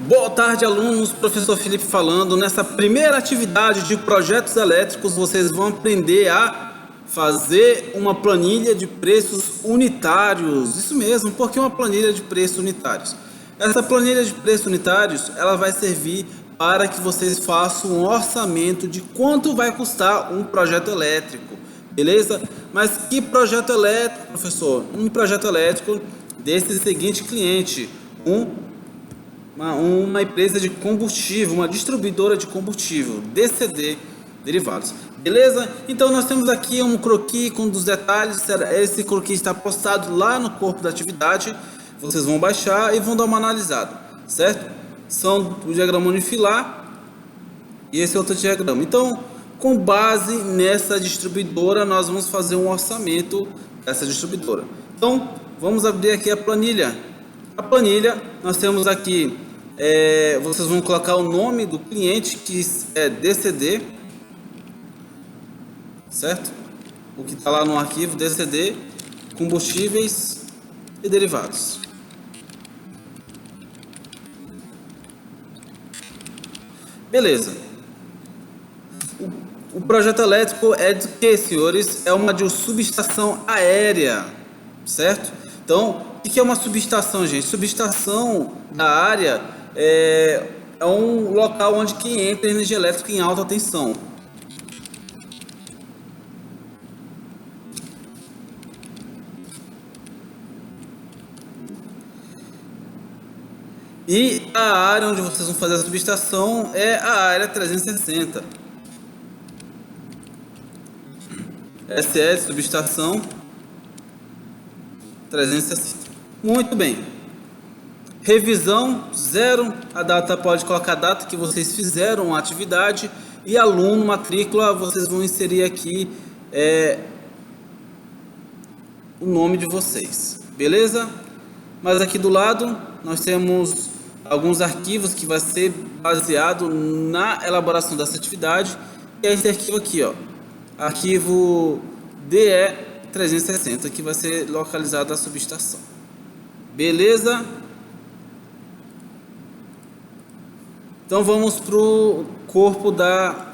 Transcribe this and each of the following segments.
Boa tarde, alunos. Professor Felipe falando. Nessa primeira atividade de projetos elétricos, vocês vão aprender a fazer uma planilha de preços unitários. Isso mesmo, porque uma planilha de preços unitários. Essa planilha de preços unitários, ela vai servir para que vocês façam um orçamento de quanto vai custar um projeto elétrico, beleza? Mas que projeto elétrico, professor? Um projeto elétrico desse seguinte cliente, uma empresa de combustível, uma distribuidora de combustível, DCD Derivados. Beleza? Então nós temos aqui um croquis com dos detalhes. Esse croquis está postado lá no corpo da atividade. Vocês vão baixar e vão dar uma analisada, certo? São o diagrama unifilar e esse outro diagrama. Então, com base nessa distribuidora, nós vamos fazer um orçamento dessa distribuidora. Então, vamos abrir aqui a planilha. A planilha, nós temos aqui, vocês vão colocar o nome do cliente, que é DCD, certo? O que está lá no arquivo DCD, combustíveis e derivados. Beleza. O projeto elétrico é de que, senhores? É uma de subestação aérea, certo? Então, o que é uma subestação, gente? Subestação da área é um local onde que entra energia elétrica em alta tensão. E a área onde vocês vão fazer a subestação é a área 360. Essa é a subestação 360. Muito bem. Revisão 0. A data, pode colocar a data que vocês fizeram a atividade. E aluno, matrícula, vocês vão inserir aqui o nome de vocês. Beleza? Mas aqui do lado nós temos alguns arquivos que vai ser baseado na elaboração dessa atividade. E é esse arquivo aqui, ó. Arquivo DE360, que vai ser localizado a subestação. Beleza? Então vamos para o corpo da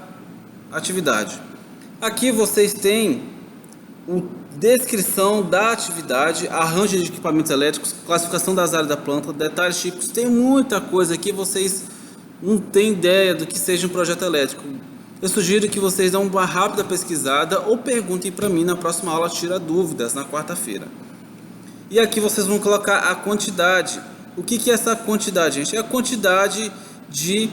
atividade. Aqui vocês têm a descrição da atividade, arranjo de equipamentos elétricos, classificação das áreas da planta, detalhes típicos. Tem muita coisa aqui, vocês não têm ideia do que seja um projeto elétrico. Eu sugiro que vocês dêem uma rápida pesquisada ou perguntem para mim na próxima aula, tira dúvidas, na quarta-feira. E aqui vocês vão colocar a quantidade. O que é essa quantidade, gente? É a quantidade de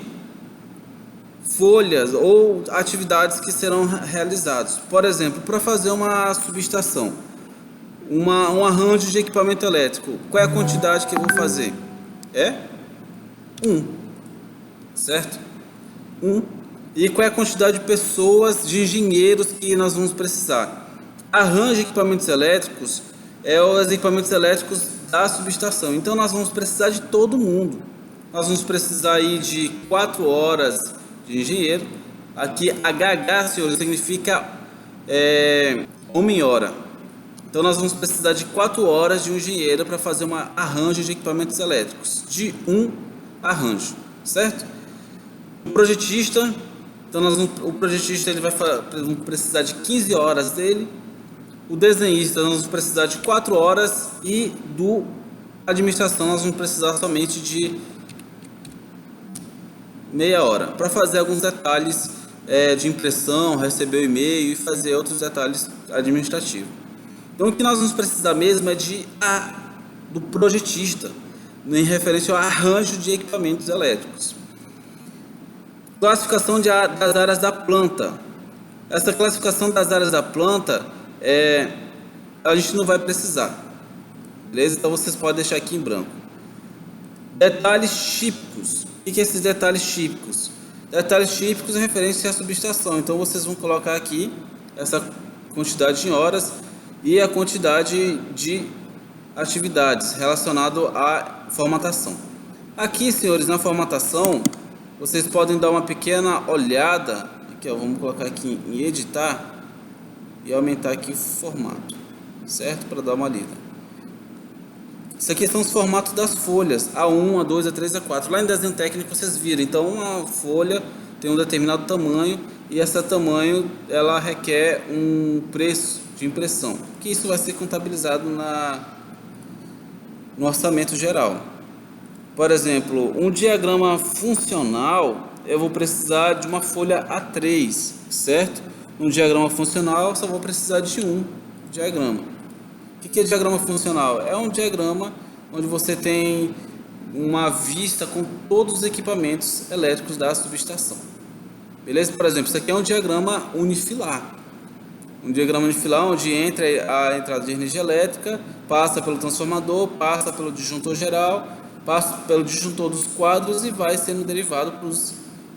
folhas ou atividades que serão realizadas. Por exemplo, para fazer uma subestação, um arranjo de equipamento elétrico, qual é a quantidade que eu vou fazer? É 1, certo? 1. E qual é a quantidade de pessoas, de engenheiros que nós vamos precisar? Arranjo de equipamentos elétricos os equipamentos elétricos da subestação. Então nós vamos precisar de todo mundo. Nós vamos precisar aí de 4 horas de engenheiro. Aqui HH, senhores, significa homem-hora. Então nós vamos precisar de 4 horas de um engenheiro para fazer um arranjo de equipamentos elétricos. De um arranjo, certo? O projetista, então o projetista ele vai precisar de 15 horas dele. O desenhista nós vamos precisar de 4 horas e do administração nós vamos precisar somente de meia hora para fazer alguns detalhes de impressão, receber o e-mail e fazer outros detalhes administrativos. Então o que nós vamos precisar mesmo é do projetista em referência ao arranjo de equipamentos elétricos. Classificação das áreas da planta. Essa classificação das áreas da planta a gente não vai precisar, beleza? Então vocês podem deixar aqui em branco. Detalhes típicos. O que é esses detalhes típicos? Detalhes típicos em referência à subestação. Então vocês vão colocar aqui essa quantidade em horas e a quantidade de atividades relacionado à formatação. Aqui, senhores, na formatação, vocês podem dar uma pequena olhada. Aqui, ó, vamos colocar aqui em editar e aumentar aqui o formato, certo? Para dar uma lida. Isso aqui são os formatos das folhas, A1, A2, A3, A4. Lá em desenho técnico vocês viram. Então uma folha tem um determinado tamanho e esse tamanho ela requer um preço de impressão, que isso vai ser contabilizado no orçamento geral. Por exemplo, um diagrama funcional, eu vou precisar de uma folha A3, certo? Um diagrama funcional, só vou precisar de um diagrama. O que é diagrama funcional? É um diagrama onde você tem uma vista com todos os equipamentos elétricos da subestação. Beleza? Por exemplo, isso aqui é um diagrama unifilar. Um diagrama unifilar onde entra a entrada de energia elétrica, passa pelo transformador, passa pelo disjuntor geral, passa pelo disjuntor dos quadros e vai sendo derivado para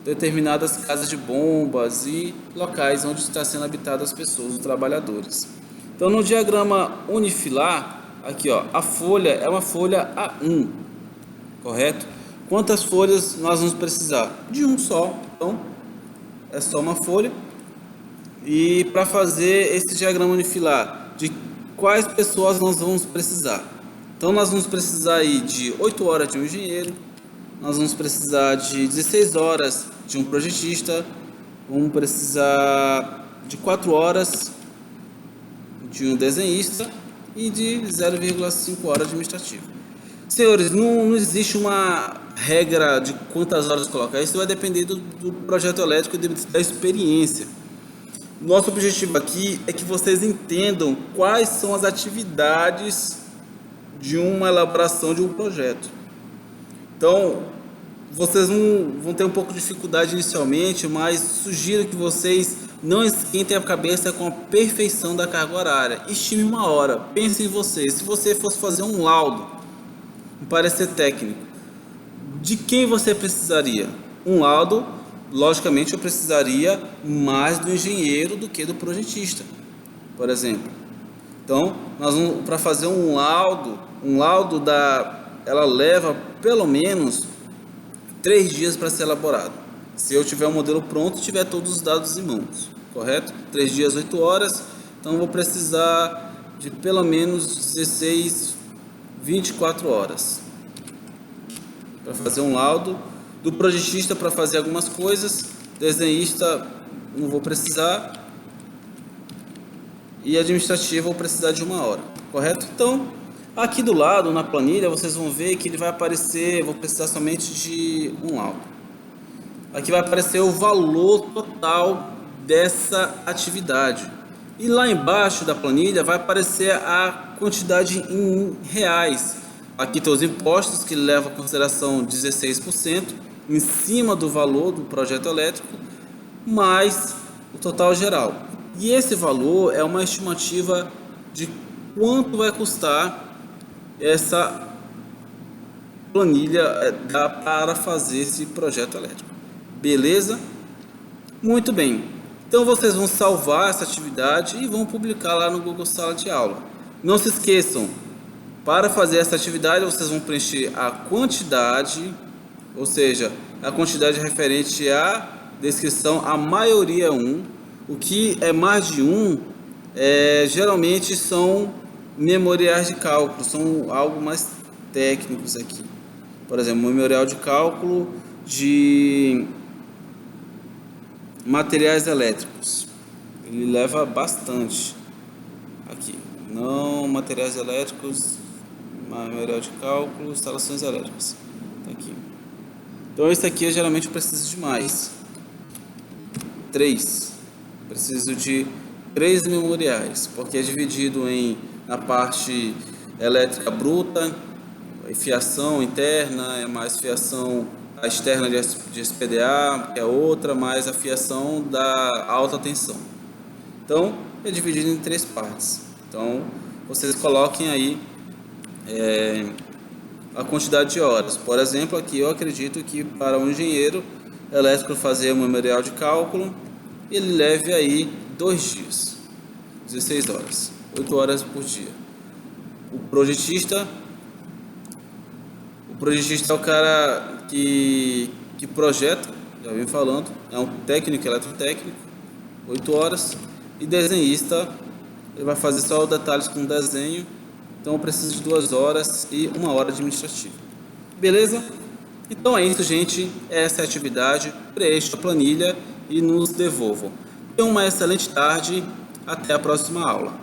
determinadas casas de bombas e locais onde está sendo habitado as pessoas, os trabalhadores. Então, no diagrama unifilar, aqui ó, a folha é uma folha A1, correto? Quantas folhas nós vamos precisar? De um só, então é só uma folha. E para fazer esse diagrama unifilar, de quais pessoas nós vamos precisar? Então nós vamos precisar aí de 8 horas de um engenheiro, nós vamos precisar de 16 horas de um projetista, vamos precisar de 4 horas de um desenhista e de 0,5 horas de administrativo. Senhores, não existe uma regra de quantas horas colocar, isso vai depender do projeto elétrico e da experiência. Nosso objetivo aqui é que vocês entendam quais são as atividades de uma elaboração de um projeto. Então, vocês vão ter um pouco de dificuldade inicialmente, mas sugiro que vocês não esquentem a cabeça com a perfeição da carga horária. Estime uma hora. Pense em você. Se você fosse fazer um laudo, um parecer técnico, de quem você precisaria? Um laudo, logicamente, eu precisaria mais do engenheiro do que do projetista, por exemplo. Então, para fazer um laudo ela leva pelo menos 3 dias para ser elaborado. Se eu tiver um modelo pronto, tiver todos os dados em mãos, correto? 3 dias, 8 horas, então eu vou precisar de pelo menos 16, 24 horas para fazer um laudo. Do projetista para fazer algumas coisas, desenhista não vou precisar, e administrativo vou precisar de 1 hora, correto? Então, aqui do lado, na planilha, vocês vão ver que ele vai aparecer, vou precisar somente de um laudo. Aqui vai aparecer o valor total dessa atividade. E lá embaixo da planilha vai aparecer a quantidade em reais. Aqui tem os impostos que levam em consideração 16% em cima do valor do projeto elétrico, mais o total geral. E esse valor é uma estimativa de quanto vai custar essa planilha para fazer esse projeto elétrico. Beleza? Muito bem. Então vocês vão salvar essa atividade e vão publicar lá no Google Sala de Aula. Não se esqueçam, para fazer essa atividade vocês vão preencher a quantidade, ou seja, a quantidade referente à descrição, a maioria 1. O que é mais de 1, geralmente são memoriais de cálculo, são algo mais técnicos aqui. Por exemplo, memorial de cálculo de materiais elétricos, ele leva bastante aqui. Não, materiais elétricos, memorial de cálculo, instalações elétricas, tá aqui. Então esse aqui eu geralmente preciso de mais 3, preciso de 3 memoriais, porque é dividido na parte elétrica bruta, fiação interna, é mais fiação externa de SPDA, que é outra, mais a fiação da alta tensão. Então, é dividido em 3 partes. Então, vocês coloquem aí a quantidade de horas. Por exemplo, aqui eu acredito que para um engenheiro elétrico fazer um memorial de cálculo, ele leve aí 2 dias, 16 horas, 8 horas por dia. O projetista é o cara que projeta, já vim falando, é um técnico eletrotécnico, 8 horas. E desenhista, ele vai fazer só os detalhes com desenho, Então eu preciso de 2 horas e 1 hora administrativa. Beleza? Então é isso, gente. Essa é a atividade. Preencha a planilha e nos devolvam. Tenham uma excelente tarde. Até a próxima aula.